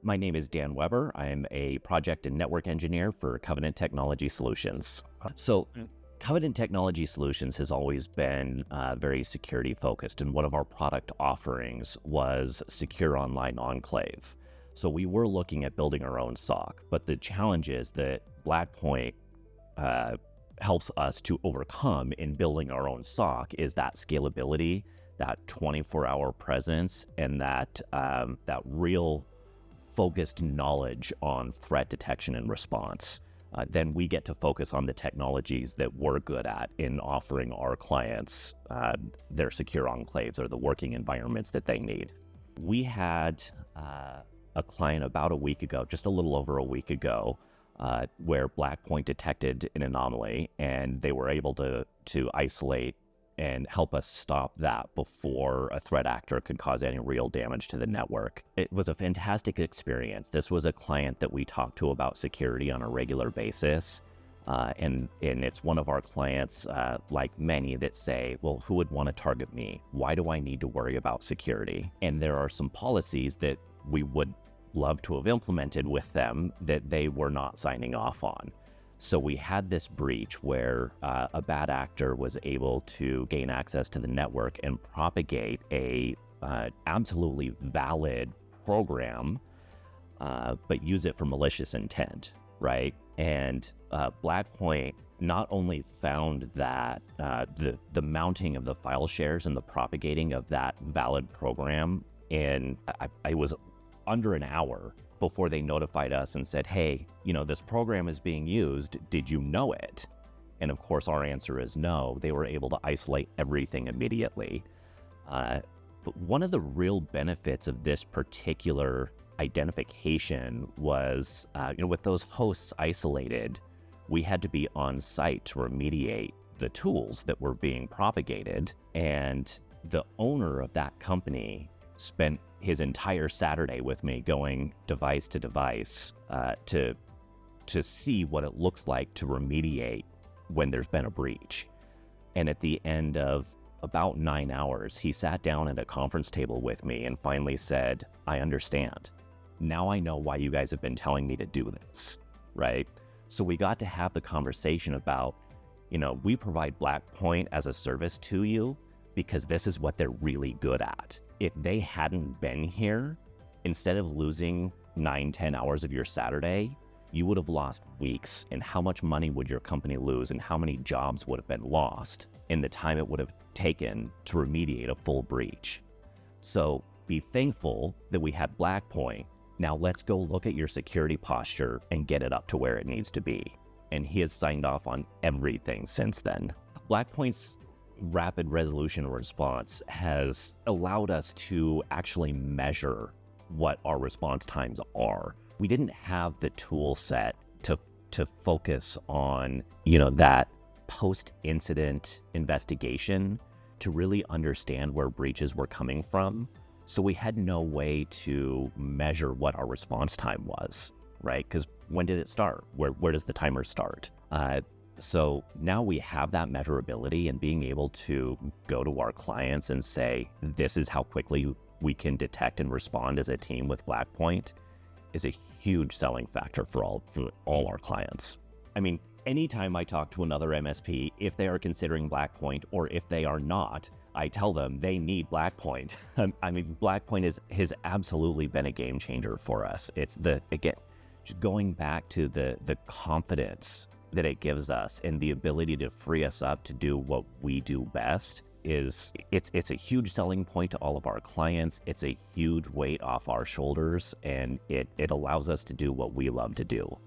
My name is Dan Weber. I'm a project and network engineer for Covenant Technology Solutions. So Covenant Technology Solutions has always been very security focused, and one of our product offerings was Secure Online Enclave. So we were looking at building our own SOC, but the challenge is that Blackpoint helps us to overcome in building our own SOC is that scalability, that 24-hour presence, and that real focused knowledge on threat detection and response. Then we get to focus on the technologies that we're good at in offering our clients their secure enclaves or the working environments that they need. We had a client about a week ago, just a little over a week ago, where Blackpoint detected an anomaly, and they were able to isolate and help us stop that before a threat actor could cause any real damage to the network. It was a fantastic experience. This was a client that we talked to about security on a regular basis. And it's one of our clients, like many, that say, well, who would want to target me? Why do I need to worry about security? And there are some policies that we would love to have implemented with them that they were not signing off on. So we had this breach where a bad actor was able to gain access to the network and propagate a absolutely valid program, but use it for malicious intent, right? And Blackpoint not only found that the mounting of the file shares and the propagating of that valid program in, I was under an hour before they notified us and said, hey, this program is being used. Did you know it? And of course, our answer is no. They were able to isolate everything immediately. But one of the real benefits of this particular identification was, with those hosts isolated, we had to be on site to remediate the tools that were being propagated. And the owner of that company spent his entire Saturday with me going device to device to see what it looks like to remediate when there's been a breach. And at the end of about 9 hours, he sat down at a conference table with me and finally said, I understand. Now I know why you guys have been telling me to do this, right? So we got to have the conversation about, we provide Blackpoint as a service to you because this is what they're really good at. If they hadn't been here, instead of losing 9-10 hours of your Saturday, you would have lost weeks. And how much money would your company lose, and how many jobs would have been lost in the time it would have taken to remediate a full breach? So be thankful that we had Blackpoint. Now let's go look at your security posture and get it up to where it needs to be. And he has signed off on everything since then. Blackpoint's rapid resolution response has allowed us to actually measure what our response times are. We didn't have the tool set to focus on, that post-incident investigation to really understand where breaches were coming from. So we had no way to measure what our response time was, right? Because when did it start? Where does the timer start? So now we have that measurability, and being able to go to our clients and say, this is how quickly we can detect and respond as a team with Blackpoint is a huge selling factor for all our clients. I mean, anytime I talk to another MSP, if they are considering Blackpoint or if they are not, I tell them they need Blackpoint. I mean, Blackpoint has absolutely been a game changer for us. It's just going back to the confidence that it gives us and the ability to free us up to do what we do best it's a huge selling point to all of our clients. It's a huge weight off our shoulders, and it allows us to do what we love to do.